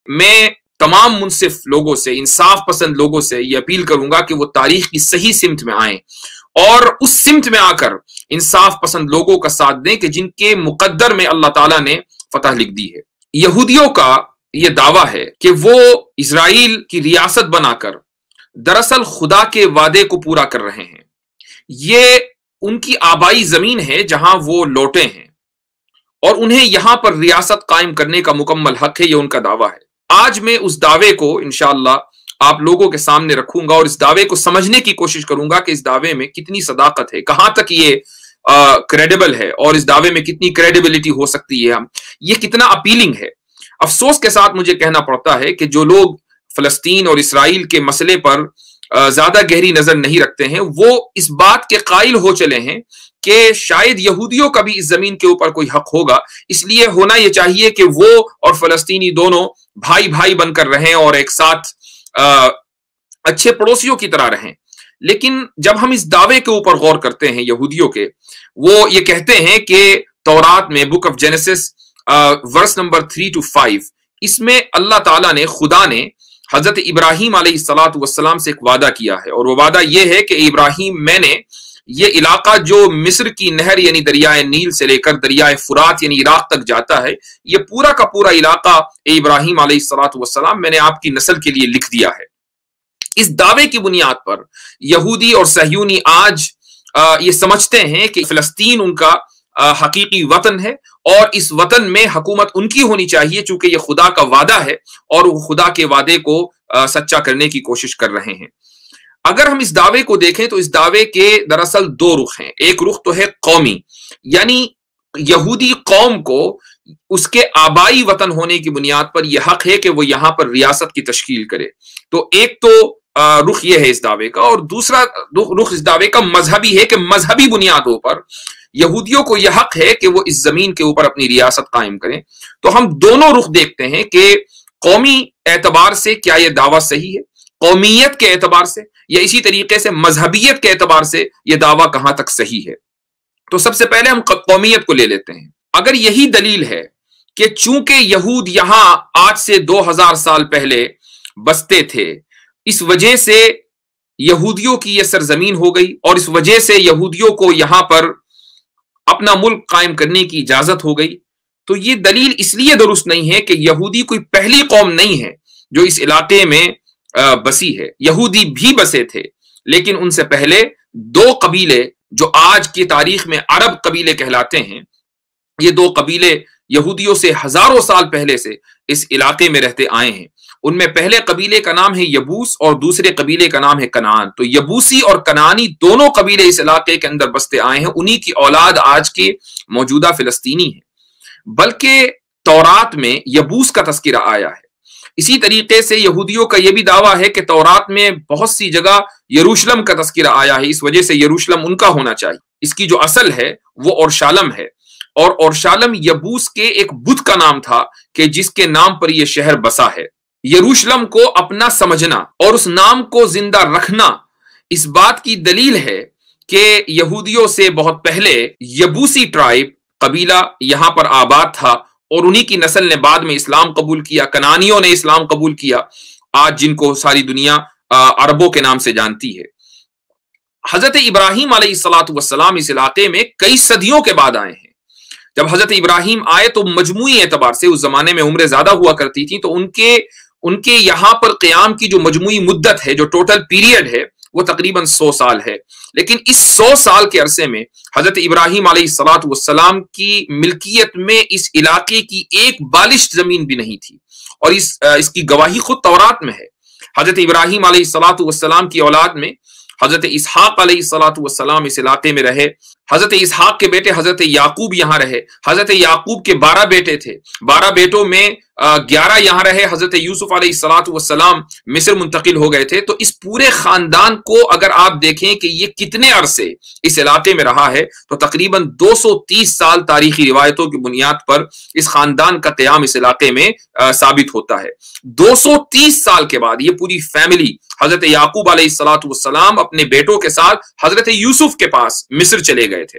मैं तमाम मुनसिफ लोगों से, इंसाफ पसंद लोगों से ये अपील करूंगा कि वो तारीख की सही सिमत में आए और उस सिमत में आकर इंसाफ पसंद लोगों का साथ दें कि जिनके मुकद्दर में अल्लाह ताला ने फतह लिख दी है। यहूदियों का यह दावा है कि वो इजराइल की रियासत बनाकर दरअसल खुदा के वादे को पूरा कर रहे हैं। ये उनकी आबाई जमीन है जहां वो लौटे हैं और उन्हें यहां पर रियासत कायम करने का मुकम्मल हक है, ये उनका दावा है। आज मैं उस दावे को इंशाअल्लाह आप लोगों के सामने रखूंगा और इस दावे को समझने की कोशिश करूंगा कि इस दावे में कितनी सदाकत है, कहां तक ये क्रेडिबल है और इस दावे में कितनी क्रेडिबिलिटी हो सकती है, ये कितना अपीलिंग है। अफसोस के साथ मुझे कहना पड़ता है कि जो लोग फलस्तीन और इसराइल के मसले पर ज्यादा गहरी नजर नहीं रखते हैं, वो इस बात के कायल हो चले हैं कि शायद यहूदियों का भी इस जमीन के ऊपर कोई हक होगा, इसलिए होना यह चाहिए कि वो और फलस्तीनी दोनों भाई भाई बनकर रहें और एक साथ अच्छे पड़ोसियों की तरह रहें। लेकिन जब हम इस दावे के ऊपर गौर करते हैं यहूदियों के, वो ये कहते हैं कि तौरात में book of Genesis verse number 3 to 5 इसमें अल्लाह ताला ने, खुदा ने हजरत इब्राहिम अलैहिस्सलाम से एक वादा किया है और वो वादा ये है कि इब्राहिम, मैंने ये इलाका जो मिस्र की नहर यानी दरियाए नील से लेकर दरियाए फुरात यानी इराक तक जाता है, ये पूरा का पूरा इलाका इब्राहिम अलैहिस्सलाम मैंने आपकी नस्ल के लिए लिख दिया है। इस दावे की बुनियाद पर यहूदी और सहयूनी आज ये समझते हैं कि फलस्तीन उनका हकीकी वतन है और इस वतन में हुकूमत उनकी होनी चाहिए, चूंकि ये खुदा का वादा है और वो खुदा के वादे को सच्चा करने की कोशिश कर रहे हैं। अगर हम इस दावे को देखें तो इस दावे के दरअसल दो रुख हैं। एक रुख तो है कौमी, यानी यहूदी कौम को उसके आबाई वतन होने की बुनियाद पर यह हक है कि वो यहां पर रियासत की तश्कील करे। तो एक तो रुख यह है इस दावे का, और दूसरा रुख इस दावे का मजहबी है कि मजहबी बुनियादों पर यहूदियों को यह हक है कि वो इस जमीन के ऊपर अपनी रियासत कायम करें। तो हम दोनों रुख देखते हैं कि कौमी एतबार से क्या यह दावा सही है, कौमियत के एतबार से, या इसी तरीके से मजहबियत के एतबार से यह दावा कहां तक सही है। तो सबसे पहले हम कौमियत को ले लेते हैं। अगर यही दलील है कि चूंकि यहूद यहां आज से 2000 साल पहले बसते थे, इस वजह से यहूदियों की यह सरजमीन हो गई और इस वजह से यहूदियों को यहां पर अपना मुल्क कायम करने की इजाजत हो गई, तो यह दलील इसलिए दुरुस्त नहीं है कि यहूदी कोई पहली कौम नहीं है जो इस इलाके में बसी है। यहूदी भी बसे थे, लेकिन उनसे पहले दो कबीले जो आज की तारीख में अरब कबीले कहलाते हैं, ये दो कबीले यहूदियों से हजारों साल पहले से इस इलाके में रहते आए हैं। उनमें पहले कबीले का नाम है यबूस और दूसरे कबीले का नाम है कनान। तो यबूसी और कनानी दोनों कबीले इस इलाके के अंदर बसते आए हैं, उन्हीं की औलाद आज के मौजूदा फिलिस्तीनी है। बल्कि तौरात में यबूस का तस्करा आया है। इसी तरीके से यहूदियों का यह भी दावा है कि तौरात में बहुत सी जगह यरूशलम का तस्करा आया है, इस वजह से यरूशलम उनका होना चाहिए। इसकी जो असल है वो ओरशालम है, और ओरशालम यबूस के एक बुत का नाम था कि जिसके नाम पर यह शहर बसा है। यरूशलम को अपना समझना और उस नाम को जिंदा रखना इस बात की दलील है कि यहूदियों से बहुत पहले यबूसी ट्राइब कबीला यहां पर आबाद था और उन्हीं की नस्ल ने बाद में इस्लाम कबूल किया, कनानियों ने इस्लाम कबूल किया, आज जिनको सारी दुनिया अरबों के नाम से जानती है। हजरत इब्राहिम अलैहिस्सलाम इस इलाके में कई सदियों के बाद आए हैं। जब हजरत इब्राहिम आए तो मजमूई एतबार से उस जमाने में उम्रें ज्यादा हुआ करती थी, तो उनके यहां पर क़याम की जो मजमूई मुद्दत है, जो टोटल पीरियड है, वो तकरीबन 100 साल है। लेकिन इस 100 साल के अरसे में हजरत इब्राहिम अलैहिस्सलाम की मिल्कियत में इस इलाके की एक बालिश जमीन भी नहीं थी, और इसकी गवाही खुद तौरात में है। हजरत इब्राहिम अलैहिस्सलाम की औलाद में हजरत इसहाक अलैहिस्सलाम इस इलाके में रहे। हजरत इसहाक के बेटे हजरत याकूब यहां रहे। हजरत याकूब के 12 बेटे थे, 12 बेटों में 11 यहां रहे। हजरत यूसुफ अलैहिस्सलाम मिस्र मुंतकिल हो गए थे। तो इस पूरे खानदान को अगर आप देखें कि ये कितने अरसे इस इलाके में रहा है, तो तकरीबन 230 साल तारीखी रिवायतों की बुनियाद पर इस खानदान का क़याम इस इलाके में साबित होता है। 230 साल के बाद ये पूरी फैमिली हजरत याकूब अलैहिस्सलाम अपने बेटों के साथ हजरत यूसुफ के पास मिस्र चले गए थे,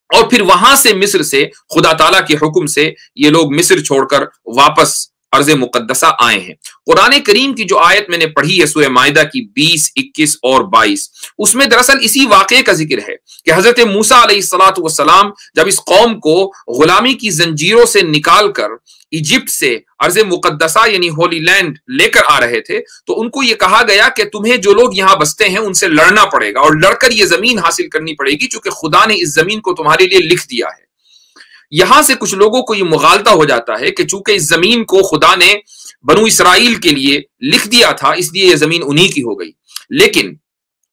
और फिर वहां से मिस्र से खुदा ताला के हुक्म से ये लोग मिस्र छोड़कर वापस अर्ज़ मुक़द्दसा आए हैं। कुरान करीम की जो आयत मैंने पढ़ी है सूरह माइदा की 20, 21 और 22, उसमें दरअसल इसी वाक़े का जिक्र है कि हज़रत मूसा अलैहिस्सलातु वस्सलाम जब इस कौम को गुलामी की जंजीरों से निकाल कर इजिप्ट से अर्ज़ मुक़द्दसा यानी होली लैंड लेकर आ रहे थे, तो उनको ये कहा गया कि तुम्हें जो लोग यहाँ बसते हैं उनसे लड़ना पड़ेगा और लड़कर ये जमीन हासिल करनी पड़ेगी, क्योंकि खुदा ने इस जमीन को तुम्हारे लिए लिख दिया है। यहां से कुछ लोगों को ये मुगालता हो जाता है कि चूंकि इस जमीन को खुदा ने बनु इसराइल के लिए लिख दिया था, इसलिए यह जमीन उन्हीं की हो गई। लेकिन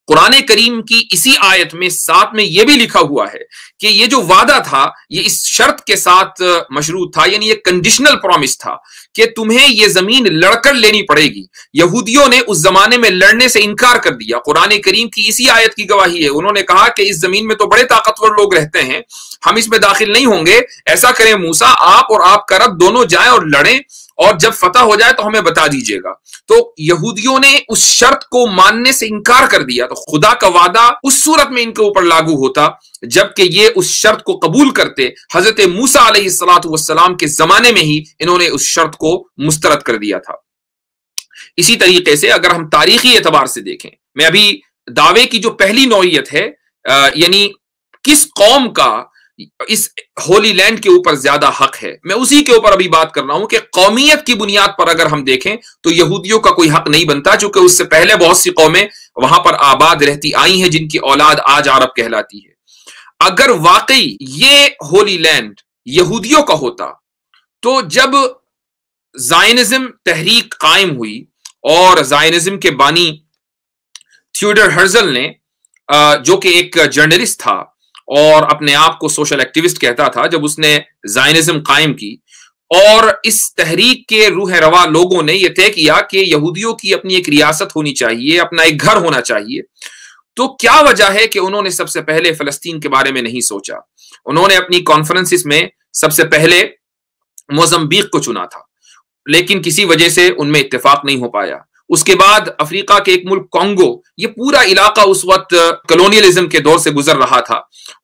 कुरान करीम की इसी आयत में साथ में यह भी लिखा हुआ है कि ये जो वादा था ये इस शर्त के साथ मशरूत था, यानी ये कंडीशनल प्रॉमिस था कि तुम्हें ये जमीन लड़कर लेनी पड़ेगी। यहूदियों ने उस जमाने में लड़ने से इनकार कर दिया। कुरान करीम की इसी आयत की गवाही है। उन्होंने कहा कि इस जमीन में तो बड़े ताकतवर लोग रहते हैं, हम इसमें दाखिल नहीं होंगे। ऐसा करें मूसा, आप और आपका रब दोनों जाएं और लड़ें, और जब फतह हो जाए तो हमें बता दीजिएगा। तो यहूदियों ने उस शर्त को मानने से इनकार कर दिया। तो खुदा का वादा उस सूरत में इनके ऊपर लागू होता जबकि ये उस शर्त को कबूल करते। हजरत मूसा अलैहिस्सलातु वस्सलाम के जमाने में ही इन्होंने उस शर्त को मुस्तरद कर दिया था। इसी तरीके से अगर हम तारीखी एतबार से देखें, मैं अभी दावे की जो पहली नौइयत है, यानी किस कौम का इस होली लैंड के ऊपर ज्यादा हक है, मैं उसी के ऊपर अभी बात कर रहा हूं कि कौमियत की बुनियाद पर अगर हम देखें तो यहूदियों का कोई हक नहीं बनता, क्योंकि उससे पहले बहुत सी कौमें वहां पर आबाद रहती आई हैं जिनकी औलाद आज अरब कहलाती है। अगर वाकई ये होली लैंड यहूदियों का होता तो जब ज़ायनिज्म तहरीक कायम हुई और ज़ायनिज्म के बानी थियोडर हर्जल ने, जो कि एक जर्नलिस्ट था और अपने आप को सोशल एक्टिविस्ट कहता था, जब उसने ज़ायनिज्म कायम की और इस तहरीक के रूह रवा लोगों ने यह तय किया कि यहूदियों की अपनी एक रियासत होनी चाहिए, अपना एक घर होना चाहिए, तो क्या वजह है कि उन्होंने सबसे पहले फलस्तीन के बारे में नहीं सोचा। उन्होंने अपनी कॉन्फ्रेंसिस में सबसे पहले मोज़म्बिक को चुना था, लेकिन किसी वजह से उनमें इत्तेफाक नहीं हो पाया। उसके बाद अफ्रीका के एक मुल्क कॉन्गो, ये पूरा इलाका उस वक्त कॉलोनियलिज्म के दौर से गुजर रहा था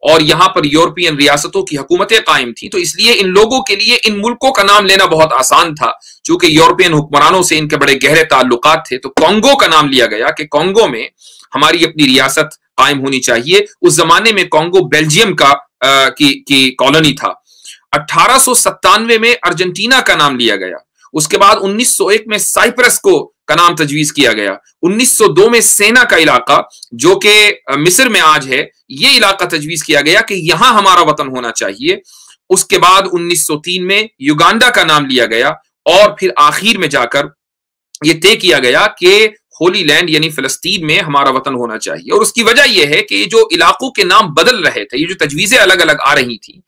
और यहां पर यूरोपियन रियासतों की हुकूमतें कायम थी, तो इसलिए इन लोगों के लिए इन मुल्कों का नाम लेना बहुत आसान था, चूंकि यूरोपियन हुक्मरानों से इनके बड़े गहरे ताल्लुकात थे। तो कॉन्गो का नाम लिया गया कि कॉन्गो में हमारी अपनी रियासत कायम होनी चाहिए। उस जमाने में कॉन्गो बेल्जियम की कॉलोनी था। 1897 में अर्जेंटीना का नाम लिया गया। उसके बाद 1901 में साइप्रस का नाम तजवीज किया गया। 1902 में सेना का इलाका जो कि मिस्र में आज है, ये इलाका तजवीज किया गया कि यहां हमारा वतन होना चाहिए। उसके बाद 1903 में युगांडा का नाम लिया गया और फिर आखिर में जाकर यह तय किया गया कि होली लैंड यानी फिलिस्तीन में हमारा वतन होना चाहिए। और उसकी वजह यह है कि जो इलाकों के नाम बदल रहे थे, ये जो तजवीजें अलग अलग आ रही थी,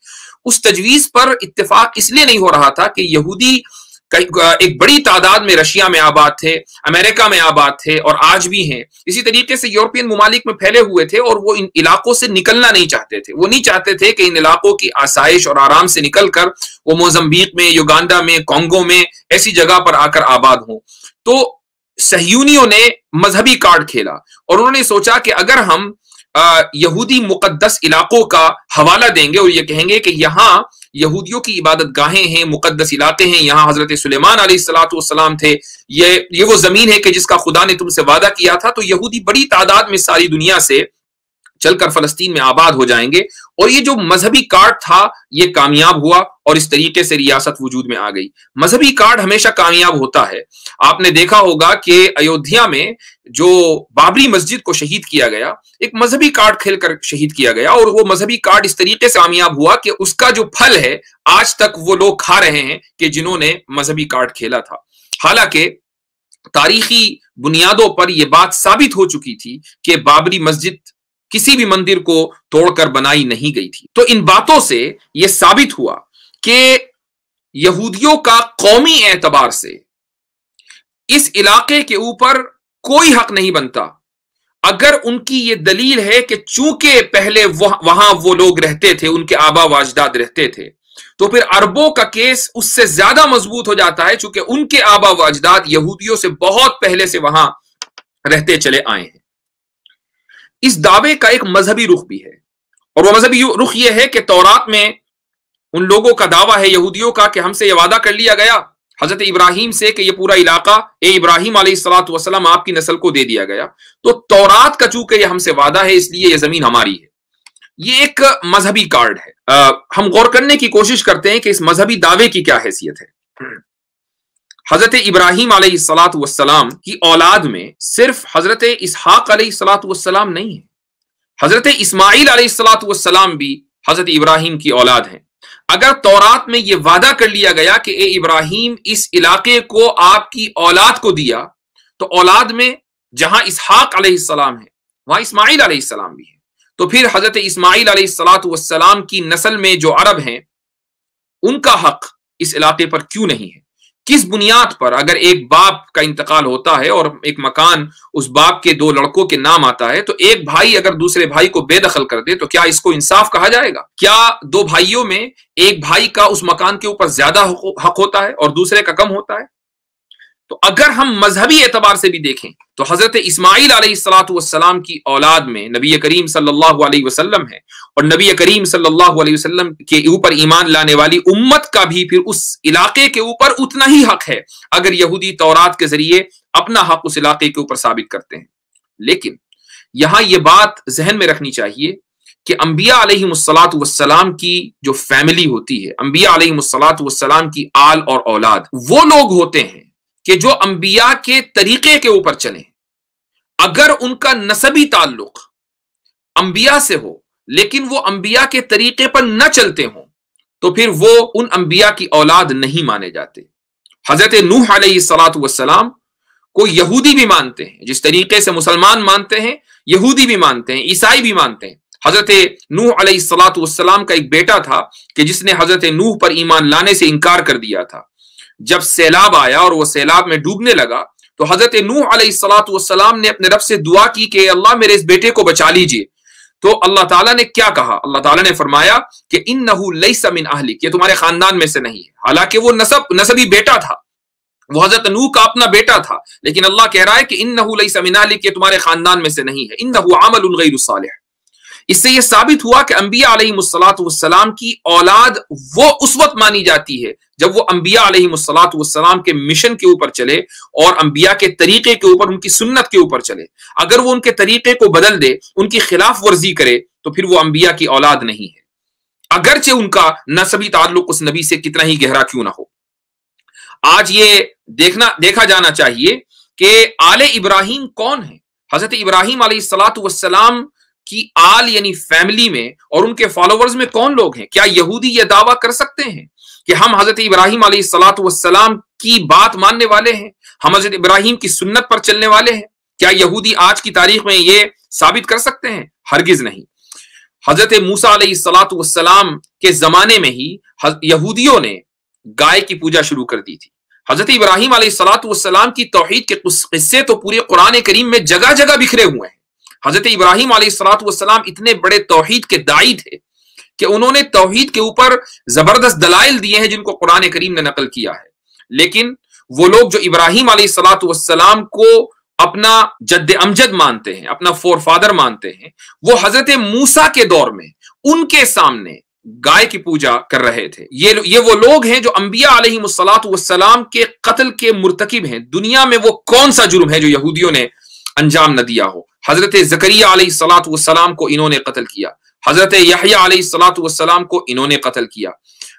उस तजवीज पर इत्तेफाक इसलिए नहीं हो रहा था कि यहूदी एक बड़ी तादाद में रशिया में आबाद थे, अमेरिका में आबाद थे और आज भी हैं। इसी तरीके से यूरोपियन मुमालिक में फैले हुए थे और वो इन इलाकों से निकलना नहीं चाहते थे। वो नहीं चाहते थे कि इन इलाकों की आसाइश और आराम से निकलकर वो मोज़म्बिक में, युगांडा में, कॉन्गो में ऐसी जगह पर आकर आबाद हों। तो सहयूनियों ने मजहबी कार्ड खेला और उन्होंने सोचा कि अगर हम यहूदी मुकद्दस इलाकों का हवाला देंगे और ये कहेंगे कि यहाँ यहूदियों की इबादत गाहें हैं, मुकद्दस इलाके हैं, यहाँ हजरत सुलेमान अलैहिस्सलातु वस्सलाम थे, ये वो जमीन है कि जिसका खुदा ने तुमसे वादा किया था, तो यहूदी बड़ी तादाद में सारी दुनिया से चलकर फलस्तीन में आबाद हो जाएंगे। और ये जो मजहबी कार्ड था ये कामयाब हुआ और इस तरीके से रियासत वजूद में आ गई। मजहबी कार्ड हमेशा कामयाब होता है। आपने देखा होगा कि अयोध्या में जो बाबरी मस्जिद को शहीद किया गया, एक मजहबी कार्ड खेलकर शहीद किया गया और वो मजहबी कार्ड इस तरीके से कामयाब हुआ कि उसका जो फल है आज तक वो लोग खा रहे हैं कि जिन्होंने मजहबी कार्ड खेला था। हालांकि तारीखी बुनियादों पर यह बात साबित हो चुकी थी कि बाबरी मस्जिद किसी भी मंदिर को तोड़कर बनाई नहीं गई थी। तो इन बातों से यह साबित हुआ कि यहूदियों का कौमी एतबार से इस इलाके के ऊपर कोई हक नहीं बनता अगर उनकी ये दलील है कि चूंकि पहले वहां वो लोग रहते थे, उनके आबा व अजदाद रहते थे, तो फिर अरबों का केस उससे ज्यादा मजबूत हो जाता है चूंकि उनके आबा व अजदाद यहूदियों से बहुत पहले से वहां रहते चले आए हैं। इस दावे का एक मजहबी रुख भी है और वह मजहबी रुख यह है कि तौरात में उन लोगों का दावा है यहूदियों का कि हमसे यह वादा कर लिया गया हजरत इब्राहिम से कि ये पूरा इलाका ए इब्राहिम अलैहिस्सलातु वस्सलाम आपकी नस्ल को दे दिया गया, तो तौरात का चूंकि ये हमसे वादा है इसलिए ये जमीन हमारी है। ये एक मजहबी कार्ड है। हम गौर करने की कोशिश करते हैं कि इस मजहबी दावे की क्या हैसियत है। हजरत इब्राहिम अलैहिस्सलातु वस्सलाम की औलाद में सिर्फ हजरत इसहाक अलैहिस्सलातु वस्सलाम नहीं है, हजरत इस्माइल अलैहिस्सलातु वस्सलाम भी हजरत इब्राहिम की औलाद हैं। अगर तौरात में यह वादा कर लिया गया कि ए इब्राहिम इस इलाके को आपकी औलाद को दिया, तो औलाद में जहां इसहाक अलैहिस्सलाम है वहां इस्माइल अलैहिस्सलाम भी है, तो फिर हजरत इस्माइल अलैहिस्सलातु वस्सलाम की नस्ल में जो अरब हैं उनका हक इस इलाके पर क्यों नहीं है? किस बुनियाद पर अगर एक बाप का इंतकाल होता है और एक मकान उस बाप के दो लड़कों के नाम आता है, तो एक भाई अगर दूसरे भाई को बेदखल कर दे तो क्या इसको इंसाफ कहा जाएगा? क्या दो भाइयों में एक भाई का उस मकान के ऊपर ज्यादा हक होता है और दूसरे का कम होता है? तो अगर हम मजहबी एतबार से भी देखें तो हजरत इस्माइल अलैहिस्सलातु वस्सलाम की औलाद में नबी करीम सल्लल्लाहु अलैहि वसल्लम है, और नबी करीम सल्लल्लाहु अलैहि वसल्लम के ऊपर ईमान लाने वाली उम्मत का भी फिर उस इलाके के ऊपर उतना ही हक है अगर यहूदी तौरात के जरिए अपना हक उस इलाके के ऊपर साबित करते हैं। लेकिन यहां यह बात जहन में रखनी चाहिए कि अंबिया अलैहिमुस्सलातु वस्सलाम की जो फैमिली होती है, अंबिया अलैहिमुस्सलातु वस्सलाम की आल और औलाद, वो लोग होते हैं कि जो अंबिया के तरीके के ऊपर चले। अगर उनका नसबी ताल्लुक अंबिया से हो लेकिन वो अंबिया के तरीके पर न चलते हों, तो फिर वो उन अंबिया की औलाद नहीं माने जाते। हजरत नूह अलैहिस्सलातु वस्सलाम को यहूदी भी मानते हैं, जिस तरीके से मुसलमान मानते हैं यहूदी भी मानते हैं, ईसाई भी मानते हैं। हजरत नूह अलैहिस्सलातु वस्सलाम का एक बेटा था कि जिसने हजरत नूह पर ईमान लाने से इनकार कर दिया था। जब सैलाब आया और वो सैलाब में डूबने लगा तो हजरत नूह अलैहिस्सलातु वस्सलाम ने अपने रब से दुआ की कि अल्लाह मेरे इस बेटे को बचा लीजिए। तो अल्लाह ताला ने क्या कहा? अल्लाह ताला ने फरमाया कि इन्नहु लैसा मिन अहलिक, ये तुम्हारे खानदान में से नहीं है। हालांकि वो नसबी बेटा था, वो हजरत नूह का अपना बेटा था, लेकिन अल्लाह कह रहा है कि इन्नहु लैसा मिन अहलिक, ये तुम्हारे खानदान में से नहीं है। इन्नहु अमलुन गैरु सालिह। इससे यह साबित हुआ कि अंबिया अलैहिमुस्सलातु वस्सलाम की औलाद वो उस वक्त मानी जाती है जब वो अंबिया अलैहिमुस्सलातु वस्सलाम के मिशन के ऊपर चले और अंबिया के तरीके के ऊपर, उनकी सुन्नत के ऊपर चले। अगर वो उनके तरीके को बदल दे, उनकी खिलाफ वर्जी करे, तो फिर वो अंबिया की औलाद नहीं है, अगरचे उनका नसबी ताल्लुक उस नबी से कितना ही गहरा क्यों ना हो। आज ये देखा जाना चाहिए कि आले इब्राहिम कौन है। हजरत इब्राहिम अलैहिस्सलातु वस्सलाम की आल यानी फैमिली में और उनके फॉलोवर्स में कौन लोग हैं? क्या यहूदी यह दावा कर सकते हैं कि हम हजरत इब्राहिम अलैहिस्सलातु वस्सलाम की बात मानने वाले हैं, हम हजरत इब्राहिम की सुन्नत पर चलने वाले हैं? क्या यहूदी आज की तारीख में यह साबित कर सकते हैं? हरगिज नहीं। हजरत मूसा अलैहिस्सलातु वस्सलाम के जमाने में ही यहूदियों ने गाय की पूजा शुरू कर दी थी। हजरत इब्राहिम अलैहिस्सलातु वस्सलाम की तौहीद के किस्से तो पूरे कुरान करीम में जगह जगह बिखरे हुए हैं। हजरत इब्राहिम अलैहिस्सलातु वस्सलाम इतने बड़े तौहीद के दाई थे कि उन्होंने तौहीद के ऊपर जबरदस्त दलाइल दिए हैं जिनको कुरान करीम ने नकल किया है। लेकिन वो लोग जो इब्राहिम अलैहिस्सलातु वस्सलाम को अपना जद्द अमजद मानते हैं, अपना फोरफादर मानते हैं, वो हजरत मूसा के दौर में उनके सामने गाय की पूजा कर रहे थे। ये वो लोग हैं जो अंबिया अलैहिमुस्सलातु वस्सलाम के कत्ल के मुर्तकिब हैं। दुनिया में वो कौन सा जुर्म है जो यहूदियों ने अंजाम न दिया हो? हजरत ज़करिया अलैहिस्सलातु वस्सलाम को इन्होंने कत्ल किया, हजरत यहया अलैहिस्सलातु वस्सलाम को इन्होंने कत्ल किया,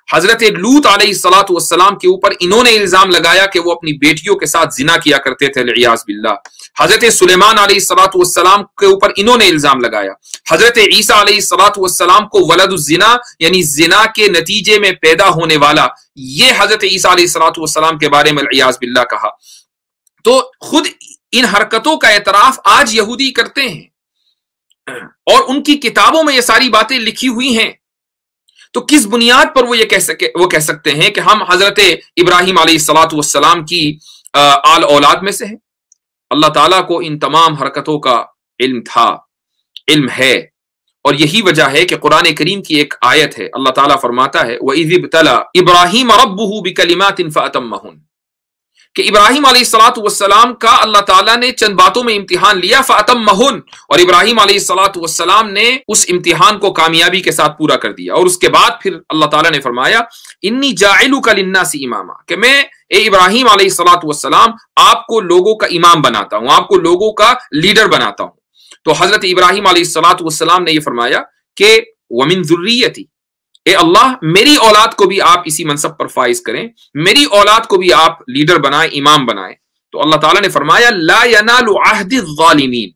हजरत लूत अलैहिस्सलातु वस्सलाम के ऊपर इन्होंने इल्जाम लगाया कि वो अपनी बेटियों के साथ जिना किया करते थे, लियाज़ बिल्लाह। हजरत सुलेमान अलैहिस्सलातु वस्सलाम के ऊपर इन्होंने इल्जाम लगाया। हजरत ईसा अलैहिस्सलातु वस्सलाम को वलदुज़्ज़िना यानी जिना के नतीजे में पैदा होने वाला, ये हजरत ईसा अलैहिस्सलातु वस्सलाम के बारे में लियाज़ बिल्लाह कहा। तो खुद इन हरकतों का एतराफ आज यहूदी करते हैं और उनकी किताबों में ये सारी बातें लिखी हुई हैं। तो किस बुनियाद पर वो कह सकते हैं कि हम हजरत इब्राहिम अलैहिस्सलातु वस्सलाम की आल औलाद में से हैं? अल्लाह ताला को इन तमाम हरकतों का इल्म था, इल्म है, और यही वजह है कि कुरान करीम की एक आयत है, अल्लाह ताला फरमाता है वइज़ इब्तला इब्राहीम रब्बुहु बिकलिमातिन फअतम्महुन, कि इब्राहिम अलैहिस्सलातु वस्सलाम का अल्लाह ताला ने चंद बातों में इम्तिहान लिया, फअतम्महुन, और इब्राहिम अलैहिस्सलातु वस्सलाम ने उस इम्तिहान को कामयाबी के साथ पूरा कर दिया। और उसके बाद फिर अल्लाह ताला ने फरमाया इन्नी जाइलुका लिन्नासी इमामा, कि मैं اے ابراہیم علیہ الصلوۃ والسلام آپ کو لوگوں کا امام بناتا ہوں، آپ کو لوگوں کا لیڈر بناتا ہوں۔ تو حضرت ابراہیم علیہ الصلوۃ والسلام نے یہ فرمایا کہ ومن ذریتی، اے اللہ میری اولاد کو بھی آپ اسی منصب پر فائز کریں، میری اولاد کو بھی آپ لیڈر بنائیں، امام بنائیں۔ تو اللہ تعالیٰ نے فرمایا لا ینال عہد الظالمین،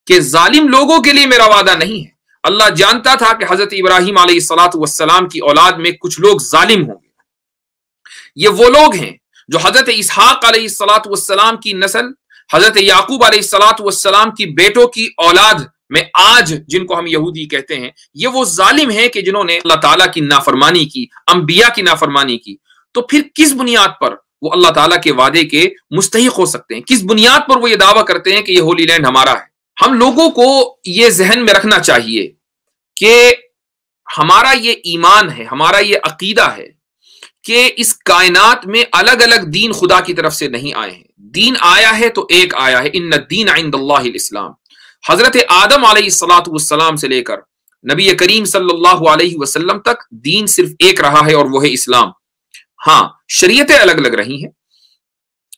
کہ ظالم لوگوں کے لیے میرا وعدہ نہیں ہے۔ اللہ جانتا تھا کہ حضرت ابراہیم علیہ الصلوۃ والسلام کی اولاد میں کچھ لوگ ظالم ہوں گے۔ یہ وہ لوگ ہیں جو حضرت اسحاق علیہ الصلوۃ والسلام کی نسل، حضرت یعقوب علیہ الصلوۃ والسلام کی بیٹوں کی اولاد میں آج جن کو ہم یہودی کہتے ہیں، یہ وہ ظالم ہیں کہ جنہوں نے اللہ تعالیٰ کی نافرمانی کی، انبیاء کی نافرمانی کی۔ تو پھر کس بنیاد پر وہ اللہ تعالیٰ کے وعدے کے مستحق ہو سکتے ہیں؟ کس بنیاد پر وہ یہ دعویٰ کرتے ہیں کہ یہ ہولی لینڈ ہمارا ہے؟ ہم لوگوں کو یہ ذہن میں رکھنا چاہیے کہ ہمارا یہ ایمان ہے، ہمارا یہ عقیدہ ہے کہ اس کائنات میں الگ الگ دین خدا کی طرف سے نہیں آئے ہیں۔ دین آیا ہے تو ایک آیا ہے، ان الدین عند اللہ الاسلام۔ حضرت آدم علیہ الصلوۃ والسلام سے لے کر نبی کریم صلی اللہ علیہ وسلم تک دین صرف ایک رہا ہے، اور وہ ہے اسلام۔ ہاں شریعتیں الگ الگ رہی ہیں،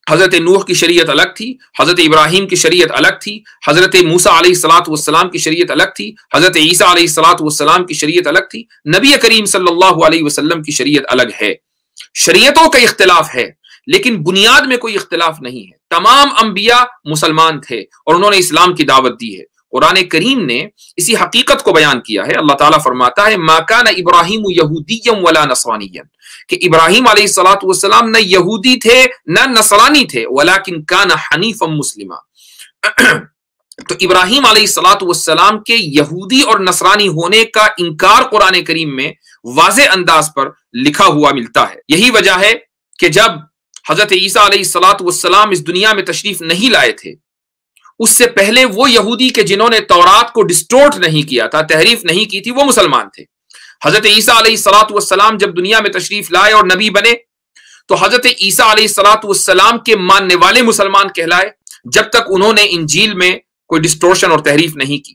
حضرت نوح کی شریعت الگ تھی، حضرت ابراہیم کی شریعت الگ تھی، حضرت موسیٰ علیہ الصلوۃ والسلام کی شریعت الگ تھی، حضرت عیسیٰ علیہ الصلوۃ والسلام کی شریعت الگ تھی، نبی کریم صلی اللہ علیہ وسلم کی شریعت الگ ہے۔ شریعتوں کا اختلاف ہے لیکن بنیاد میں کوئی اختلاف نہیں ہے۔ تمام انبیاء مسلمان تھے اور انہوں نے اسلام کی دعوت دی ہے۔ قرآن کریم نے اسی حقیقت کو بیان کیا ہے۔ اللہ تعالیٰ فرماتا ہے ما کان ابراہیم یہودیا ولا نصرانیا، کہ ابراہیم علیہ الصلوۃ والسلام نہ یہودی تھے نہ نصرانی تھے، ولکن کان حنیفا مسلما۔ تو ابراہیم علیہ الصلوۃ والسلام کے یہودی اور نصرانی ہونے کا انکار قرآن کریم میں واضح انداز پر لکھا ہوا ملتا ہے۔ یہی وجہ ہے کہ جب حضرت عیسیٰ علیہ الصلوۃ والسلام اس دنیا میں تشریف نہیں لائے تھے، اس سے پہلے وہ یہودی کہ جنہوں نے تورات کو ڈسٹورٹ نہیں کیا تھا، تحریف نہیں کی تھی، وہ مسلمان تھے۔ حضرت عیسیٰ علیہ الصلوۃ والسلام جب دنیا میں تشریف لائے اور نبی بنے تو حضرت عیسیٰ علیہ الصلوۃ والسلام کے ماننے والے مسلمان کہلائے، جب تک انہوں نے انجیل میں کوئی ڈسٹورشن اور تحریف نہیں کی۔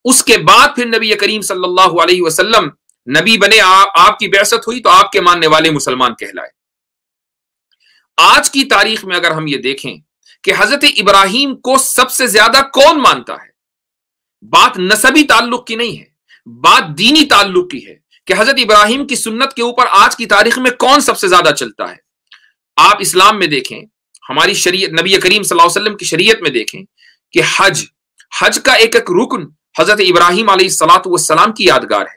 اس کے بعد پھر نبی کریم صلی اللہ علیہ وسلم نبی بنے، آپ کی بعثت ہوئی تو آپ کے ماننے والے مسلمان کہلائے۔ آج کی تاریخ میں اگر ہم یہ دیکھیں کہ حضرت ابراہیم کو سب سے زیادہ کون مانتا ہے، بات نسبی تعلق کی نہیں ہے، بات دینی تعلق کی ہے کہ حضرت ابراہیم کی سنت کے اوپر آج کی تاریخ میں کون سب سے زیادہ چلتا ہے۔ آپ اسلام میں دیکھیں، ہماری شریعت، نبی کریم صلی اللہ علیہ وسلم کی شریعت میں دیکھیں کہ حج کا ایک ایک رکن حضرت ابراہیم علیہ الصلوۃ والسلام کی یادگار ہے۔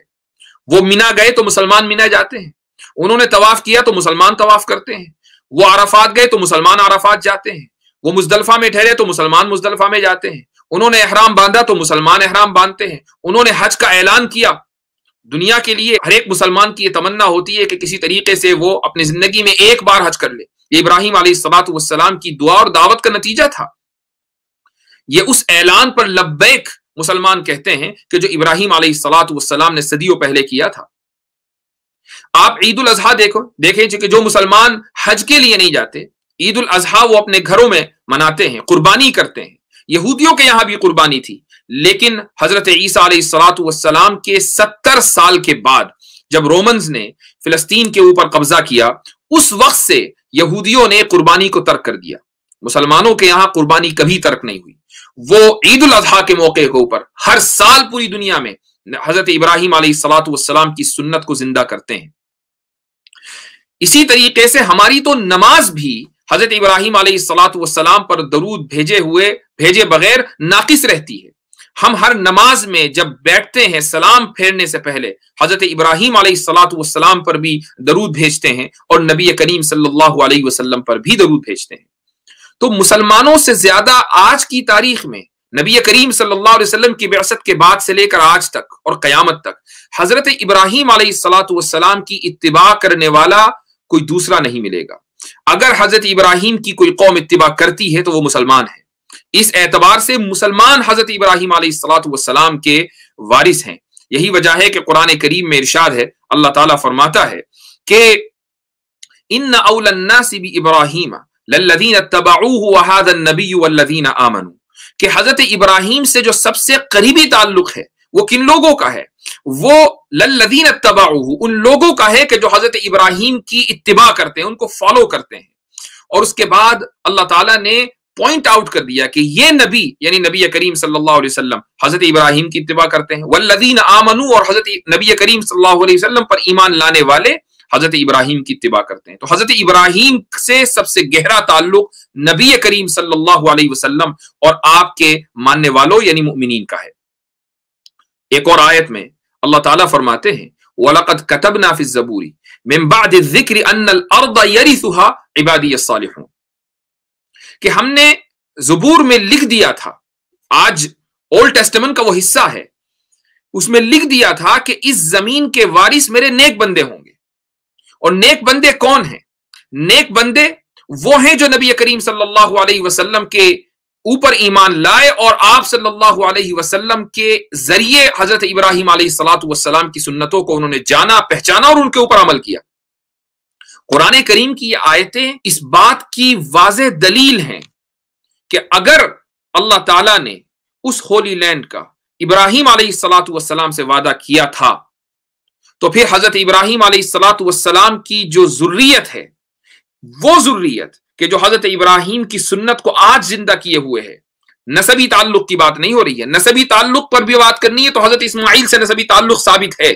وہ مینا گئے تو مسلمان مینا جاتے ہیں، انہوں نے طواف کیا تو مسلمان طواف کرتے ہیں، وہ عرفات گئے تو مسلمان عرفات جاتے ہیں، وہ مزدلفہ میں ٹھہرے تو مسلمان مزدلفہ میں جاتے ہیں، انہوں نے احرام باندھا تو مسلمان احرام باندھتے ہیں، انہوں نے حج کا اعلان کیا۔ دنیا کے لیے ہر ایک مسلمان کی یہ تمنا ہوتی ہے کہ کسی طریقے سے وہ اپنی زندگی میں ایک بار حج کر لے۔ یہ ابراہیم علیہ الصلوۃ والسلام کی دعا اور دعوت کا نتیجہ تھا۔ یہ اس اعلان پر لبیک مسلمان کہتے ہیں کہ جو ابراہیم علیہ الصلوۃ والسلام نے صدیوں پہلے کیا تھا۔ آپ عید الاضحیٰ دیکھیں کہ جو مسلمان حج کے لیے نہیں جاتے، عید الاضحیٰ وہ اپنے گھروں میں مناتے ہیں، قربانی کرتے ہیں۔ یہودیوں کے یہاں بھی قربانی تھی، لیکن حضرت عیسیٰ علیہ الصلوۃ والسلام کے 70 سال کے بعد جب رومنز نے فلسطین کے اوپر قبضہ کیا، اس وقت سے یہودیوں نے قربانی کو ترک کر دیا۔ مسلمانوں کے یہاں قربانی کبھی ترک نہیں ہوئی۔ وہ عید الاضحیٰ کے موقع کے اوپر ہر سال پوری دنیا میں حضرت ابراہیم علیہ الصلوۃ والسلام کی سنت کو زندہ کرتے ہیں۔ اسی طریقے سے ہماری تو نماز بھی حضرت ابراہیم علیہ الصلوۃ والسلام پر درود بھیجے بغیر ناقص رہتی ہے۔ ہم ہر نماز میں جب بیٹھتے ہیں سلام پھیرنے سے پہلے حضرت ابراہیم علیہ الصلوۃ والسلام پر بھی درود بھیجتے ہیں اور نبی کریم صلی اللہ علیہ وسلم پر بھی درود بھیجتے ہیں۔ تو مسلمانوں سے زیادہ آج کی تاریخ میں نبی کریم صلی اللہ علیہ وسلم کی بعثت کے بعد سے لے کر آج تک اور قیامت تک حضرت ابراہیم علیہ الصلوۃ والسلام کی اتباع کرنے والا کوئی دوسرا نہیں ملے گا۔ اگر حضرت ابراہیم کی کوئی قوم اتباع کرتی ہے تو وہ مسلمان ہے۔ اس اعتبار سے مسلمان حضرت ابراہیم علیہ الصلوۃ والسلام کے وارث ہیں۔ یہی وجہ ہے کہ قرآن کریم میں ارشاد ہے، اللہ تعالیٰ فرماتا ہے کہ ان اول الناس بابراہیم للذین اتبعوہ وہذا النبی والذین آمنوا، کہ حضرت ابراہیم سے جو سب سے قریبی تعلق ہے وہ کن لوگوں کا ہے؟ وہ للذین اتبعوہ، ان لوگوں کا ہے کہ جو حضرت ابراہیم کی اتباع کرتے ہیں، ان کو فالو کرتے ہیں، اور اس کے بعد اللہ تعالیٰ نے پوائنٹ آؤٹ کر دیا کہ یہ نبی یعنی نبی کریم صلی اللہ علیہ وسلم حضرت ابراہیم کی اتباع کرتے ہیں، والذین آمنوا، اور حضرت نبی کریم صلی اللہ علیہ وسلم پر ایمان لانے والے حضرت ابراہیم کی اتباع کرتے ہیں۔ تو حضرت ابراہیم سے سب سے گہرا تعلق نبی کریم صلی اللہ علیہ وسلم اور آپ کے ماننے والوں یعنی مؤمنین کا ہے۔ ایک اور آیت میں اللہ تعالیٰ فرماتے ہیں وَلَقَدْ كَتَبْنَا فِي الزَّبُورِ مِن بَعْدِ الذِّكْرِ أَنَّ الْأَرْضَ يَرِثُهَا عِبَادِيَ الصَّالِحُونَ، کہ ہم نے زبور میں لکھ دیا تھا، آج اولڈ ٹیسٹمنٹ کا وہ حصہ ہے، اس میں لکھ دیا تھا کہ اس زمین کے وارث میرے نیک بندے ہوں گے۔ اور نیک بندے کون ہیں؟ نیک بندے وہ ہیں جو نبی کریم صلی اللہ علیہ وسلم کے اوپر ایمان لائے اور آپ صلی اللہ علیہ وسلم کے ذریعے حضرت ابراہیم علیہ السلام کی سنتوں کو انہوں نے جانا، پہچانا اور ان کے اوپر عمل کیا۔ قرآن کریم کی یہ آیتیں اس بات کی واضح دلیل ہیں کہ اگر اللہ تعالیٰ نے اس ہولی لینڈ کا ابراہیم علیہ السلام سے وعدہ کیا تھا تو پھر حضرت ابراہیم علیہ السلام کی جو ذریت ہے، وہ ذریت کہ جو حضرت ابراہیم کی سنت کو آج زندہ کیے ہوئے ہے، نسبی تعلق کی بات نہیں ہو رہی ہے، نسبی تعلق پر بھی بات کرنی ہے تو حضرت اسماعیل سے نسبی تعلق ثابت ہے،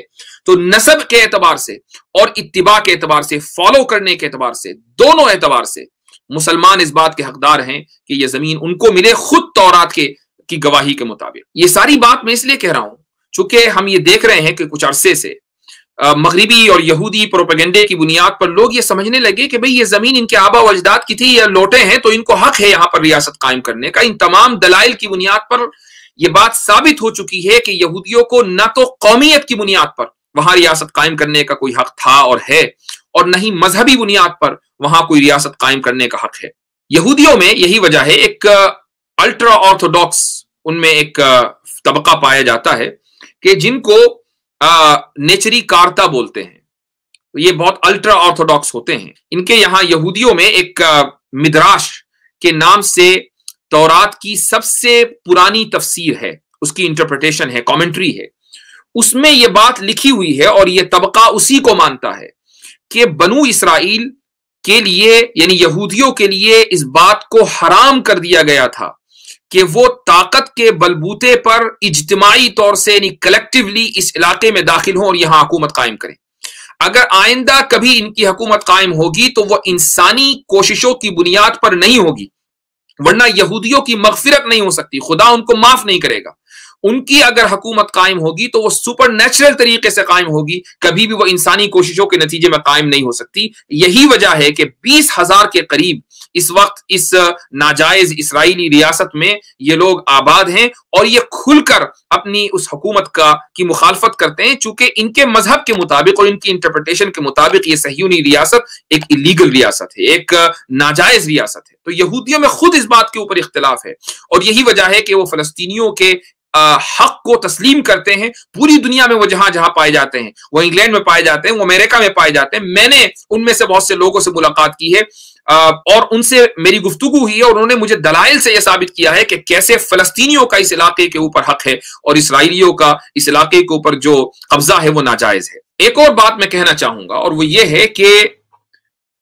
تو نسب کے اعتبار سے اور اتباع کے اعتبار سے، فالو کرنے کے اعتبار سے، دونوں اعتبار سے مسلمان اس بات کے حقدار ہیں کہ یہ زمین ان کو ملے خود تورات کی گواہی کے مطابق۔ یہ ساری بات میں اس لیے کہہ رہا ہوں چونکہ ہم یہ دیکھ رہے ہیں کہ کچھ عرصے سے مغربی اور یہودی پروپیگنڈے کی بنیاد پر لوگ یہ سمجھنے لگے کہ بھئی یہ زمین ان کے آبا و اجداد کی تھی، یہ لوٹے ہیں تو ان کو حق ہے یہاں پر ریاست قائم کرنے کا۔ ان تمام دلائل کی بنیاد پر یہ بات ثابت ہو چکی ہے کہ یہودیوں کو نہ تو قومیت کی بنیاد پر وہاں ریاست قائم کرنے کا کوئی حق تھا اور ہے، اور نہ ہی مذہبی بنیاد پر وہاں کوئی ریاست قائم کرنے کا حق ہے۔ یہودیوں میں یہی وجہ ہے، ایک الٹرا آرتھوڈاکس ان میں ایک طبقہ پایا جاتا ہے کہ جن کو نیچری کارتا بولتے ہیں، یہ بہت الٹرا آرتھوڈاکس ہوتے ہیں۔ ان کے یہاں یہودیوں میں ایک مدراش کے نام سے تورات کی سب سے پرانی تفسیر ہے، اس کی انٹرپریٹیشن ہے، کامنٹری ہے، اس میں یہ بات لکھی ہوئی ہے اور یہ طبقہ اسی کو مانتا ہے کہ بنو اسرائیل کے لیے یعنی یہودیوں کے لیے اس بات کو حرام کر دیا گیا تھا کہ وہ طاقت کے بلبوتے پر اجتماعی طور سے یعنی کلیکٹیولی اس علاقے میں داخل ہوں اور یہاں حکومت قائم کریں۔ اگر آئندہ کبھی ان کی حکومت قائم ہوگی تو وہ انسانی کوششوں کی بنیاد پر نہیں ہوگی، ورنہ یہودیوں کی مغفرت نہیں ہو سکتی، خدا ان کو معاف نہیں کرے گا۔ ان کی اگر حکومت قائم ہوگی تو وہ سپر نیچرل طریقے سے قائم ہوگی، کبھی بھی وہ انسانی کوششوں کے نتیجے میں قائم نہیں ہو سکتی۔ یہی وجہ ہے کہ 20,000 کے قریب اس وقت اس ناجائز اسرائیلی ریاست میں یہ لوگ آباد ہیں اور یہ کھل کر اپنی اس حکومت کی مخالفت کرتے ہیں، چونکہ ان کے مذہب کے مطابق اور ان کی انٹرپریٹیشن کے مطابق یہ صہیونی ریاست ایک ایلیگل ریاست ہے، ایک ناجائز ریاست ہے۔ تو یہودیوں میں خود اس بات کے اوپر اختلاف ہے اور یہی وجہ ہے کہ وہ فلسطینیوں کے حق کو تسلیم کرتے ہیں۔ پوری دنیا میں وہ جہاں جہاں پائے جاتے ہیں، وہ انگلینڈ میں پائے جاتے ہیں، وہ امریکہ میں پائے جاتے ہیں۔ میں نے ان میں سے بہت سے لوگوں سے ملاقات کی ہے اور ان سے میری گفتگو ہوئی ہے اور انہوں نے مجھے دلائل سے یہ ثابت کیا ہے کہ کیسے فلسطینیوں کا اس علاقے کے اوپر حق ہے اور اسرائیلیوں کا اس علاقے کے اوپر جو قبضہ ہے وہ ناجائز ہے۔ ایک اور بات میں کہنا چاہوں گا اور وہ یہ ہے کہ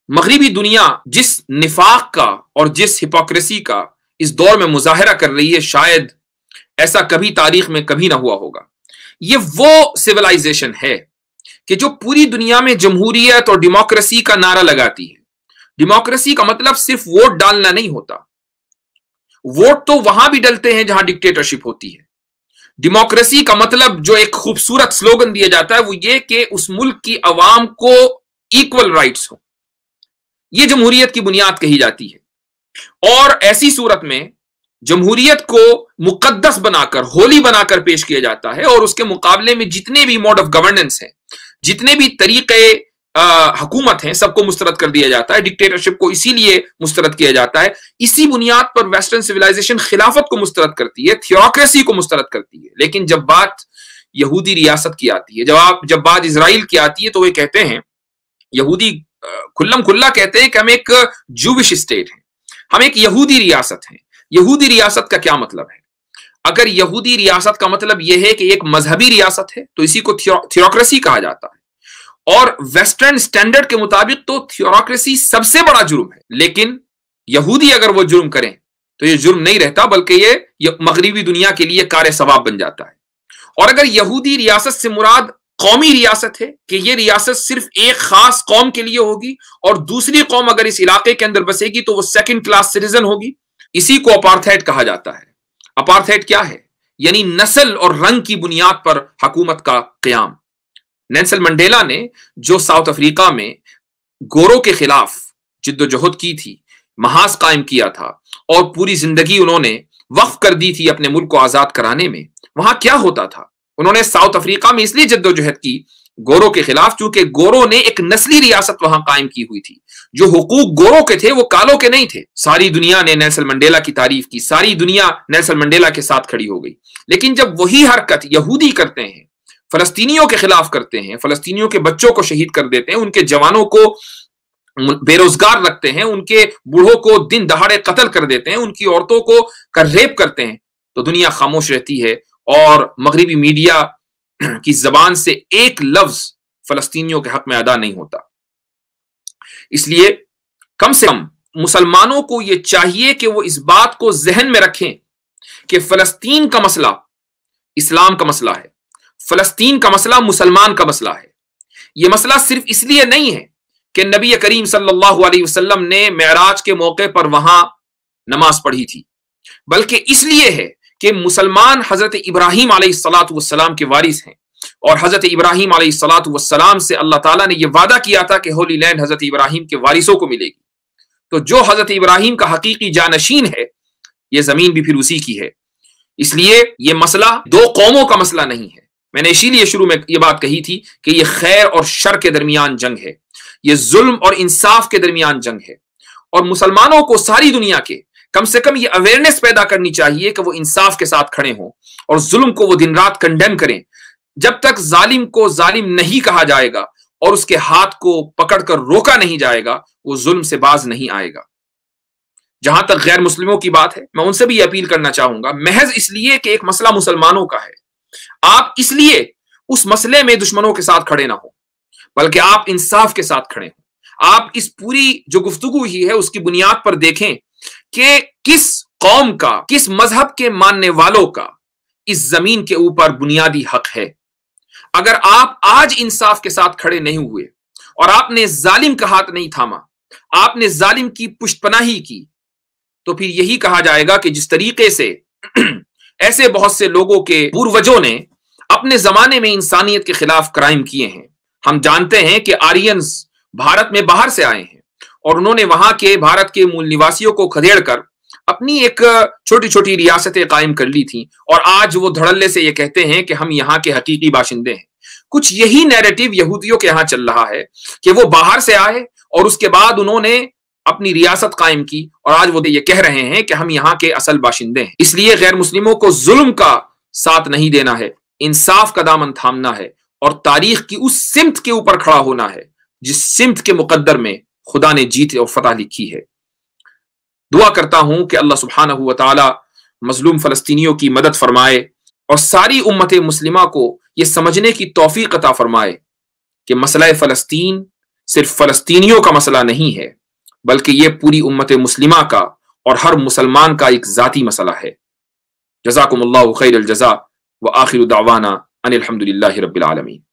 مغربی دنیا جس نفاق کا اور جس ہپوکریسی کا اس دور میں مظاہرہ کر رہی ہے، شاید ایسا کبھی تاریخ میں کبھی نہ ہوا ہوگا۔ یہ وہ سیولائزیشن ہے کہ جو پوری دنیا میں جمہوریت اور ڈیموکریسی کا نعرہ لگاتی ہے۔ ڈیموکریسی کا مطلب صرف ووٹ ڈالنا نہیں ہوتا، ووٹ تو وہاں بھی ڈلتے ہیں جہاں ڈکٹیٹرشپ ہوتی ہے۔ ڈیموکریسی کا مطلب جو ایک خوبصورت سلوگن دیا جاتا ہے وہ یہ کہ اس ملک کی عوام کو ایکول رائٹس ہوں، یہ جمہوریت کی بنیاد کہی جاتی ہے۔ اور ایسی صورت میں جمہوریت کو مقدس بنا کر، ہولی بنا کر پیش کیا جاتا ہے اور اس کے مقابلے میں جتنے بھی موڈ آف گورننس ہیں، جتنے بھی طریقے حکومت ہیں، سب کو مسترد کر دیا جاتا ہے۔ ڈکٹیٹرشپ کو اسی لیے مسترد کیا جاتا ہے، اسی بنیاد پر ویسٹرن سیولائزیشن خلافت کو مسترد کرتی ہے، تھیوکریسی کو مسترد کرتی ہے۔ لیکن جب بات یہودی ریاست کی آتی ہے، جب بات اسرائیل کی آتی ہے تو وہ کہتے ہیں، یہودی کھلم کھلا کہتے ہیں کہ ہم ایک جوش اسٹیٹ ہیں، ہم ایک یہودی ریاست ہیں۔ یہودی ریاست کا کیا مطلب ہے؟ اگر یہودی ریاست کا مطلب یہ ہے کہ ایک مذہبی ریاست ہے تو اسی کو تھیوکریسی کہا جاتا ہے، اور ویسٹرن سٹینڈرڈ کے مطابق تو تھیوکریسی سب سے بڑا جرم ہے۔ لیکن यहूदी अगर वो जुर्म करें तो ये जुर्म नहीं रहता, बल्कि ये मगरिबी दुनिया के लिए कार सवाब बन जाता है। और अगर यहूदी रियासत से मुराद कौमी रियासत है कि ये रियासत सिर्फ एक खास कौम के लिए होगी और दूसरी कौम अगर इस इलाके के अंदर बसेगी तो वो सेकंड क्लास सिटीजन होगी, इसी को अपार्थाइड कहा जाता है। अपार्थाइड क्या है? यानी नस्ल और रंग की बुनियाद पर हुकूमत का क़याम। नेल्सन मंडेला ने जो साउथ अफ्रीका में गोरों के खिलाफ जिद्दोजहद की थी, महाज कायम किया था और पूरी जिंदगी उन्होंने वक्फ कर दी थी अपने मुल्क को आजाद कराने में, वहां क्या होता था? उन्होंने साउथ अफ्रीका में इसलिए जद्दोजहद की गोरों के खिलाफ क्योंकि गोरों ने एक नस्ली रियासत वहां कायम की हुई थी। जो हुकूक गोरों के थे वो कालों के नहीं थे। सारी दुनिया ने नेल्सन मंडेला की तारीफ की, सारी दुनिया नेल्सन मंडेला के साथ खड़ी हो गई। लेकिन जब वही हरकत यहूदी करते हैं, फलस्तीनियों के खिलाफ करते हैं, फलस्तीनियों के बच्चों को शहीद कर देते हैं, उनके जवानों को बेरोजगार रखते हैं, उनके बूढ़ों को दिन दहाड़े कत्ल कर देते हैं, उनकी औरतों को रेप करते हैं, तो दुनिया खामोश रहती है और मगरिबी मीडिया की जबान से एक लफ्ज फलस्तीनियों के हक में अदा नहीं होता। इसलिए कम से कम मुसलमानों को यह चाहिए कि वो इस बात को जहन में रखें कि फलस्तीन का मसला इस्लाम का मसला है, फलस्तीन का मसला मुसलमान का मसला है। यह मसला सिर्फ इसलिए नहीं है कि नबी करीम सल्लल्लाहु अलैहि वसल्लम ने मेराज के मौके पर वहां नमाज पढ़ी थी, बल्कि इसलिए है कि मुसलमान हजरत इब्राहिम अलैहिस्सलातु वस्सलाम के वारिस हैं और हजरत इब्राहिम अलैहिस्सलातु वस्सलाम से अल्लाह ताला ने यह वादा किया था कि होली लैंड हजरत इब्राहिम के वारिसों को मिलेगी। तो जो हजरत इब्राहिम का हकीकी जानशीन है, यह जमीन भी फिर उसी की है। इसलिए यह मसला दो कौमों का मसला नहीं है। मैंने इसीलिए शुरू में यह बात कही थी कि यह खैर और शर के दरमियान जंग है, यह जुल्म और इंसाफ के दरमियान जंग है। और मुसलमानों को सारी दुनिया के कम से कम ये अवेयरनेस पैदा करनी चाहिए कि वो इंसाफ के साथ खड़े हों और जुल्म को वो दिन रात कंडेम करें। जब तक जालिम को जालिम नहीं कहा जाएगा और उसके हाथ को पकड़कर रोका नहीं जाएगा, वो जुल्म से बाज नहीं आएगा। जहां तक गैर मुस्लिमों की बात है, मैं उनसे भी अपील करना चाहूंगा, महज इसलिए कि एक मसला मुसलमानों का है, आप इसलिए उस मसले में दुश्मनों के साथ खड़े ना हो, बल्कि आप इंसाफ के साथ खड़े हो। आप इस पूरी जो गुफ्तगू ही है उसकी बुनियाद पर देखें कि किस कौम का, किस मजहब के मानने वालों का इस जमीन के ऊपर बुनियादी हक है। अगर आप आज इंसाफ के साथ खड़े नहीं हुए और आपने जालिम का हाथ नहीं थामा, आपने जालिम की पुष्टपनाही की, तो फिर यही कहा जाएगा कि जिस तरीके से ऐसे बहुत से लोगों के पूर्वजों ने अपने जमाने में इंसानियत के खिलाफ क्राइम किए हैं। हम जानते हैं कि आर्यंस भारत में बाहर से आए हैं और उन्होंने वहां के भारत के मूल निवासियों को खदेड़ कर अपनी एक छोटी छोटी रियासतें कायम कर ली थी और आज वो धड़ल्ले से ये कहते हैं कि हम यहाँ के हकीकी बाशिंदे हैं। कुछ यही नैरेटिव यहूदियों के यहाँ चल रहा है कि वो बाहर से आए और उसके बाद उन्होंने अपनी रियासत कायम की और आज वो ये कह रहे हैं कि हम यहाँ के असल बाशिंदे हैं। इसलिए गैर मुस्लिमों को जुल्म का साथ नहीं देना है, इंसाफ का दामन थामना है और तारीख की उस सिमत के ऊपर खड़ा होना है जिस सिमत के मुकद्दर में खुदा ने जीत और फतह लिखी है। दुआ करता हूं कि अल्लाह सुब्हानहू व तआला मजलूम फलस्तीनियों की मदद फरमाए और सारी उम्मत मुस्लिमा को यह समझने की तौफीक अता फरमाए कि मसला फलस्तीन सिर्फ फलस्तीनियों का मसला नहीं है, बल्कि यह पूरी उम्मत मुस्लिमा का और हर मुसलमान का एक जाती मसला है। जज़ाकुमुल्लाहु खैरल जज़ा व आखिरु दावाना अनिल हम्दुलिल्लाहि रब्बिल आलमीन।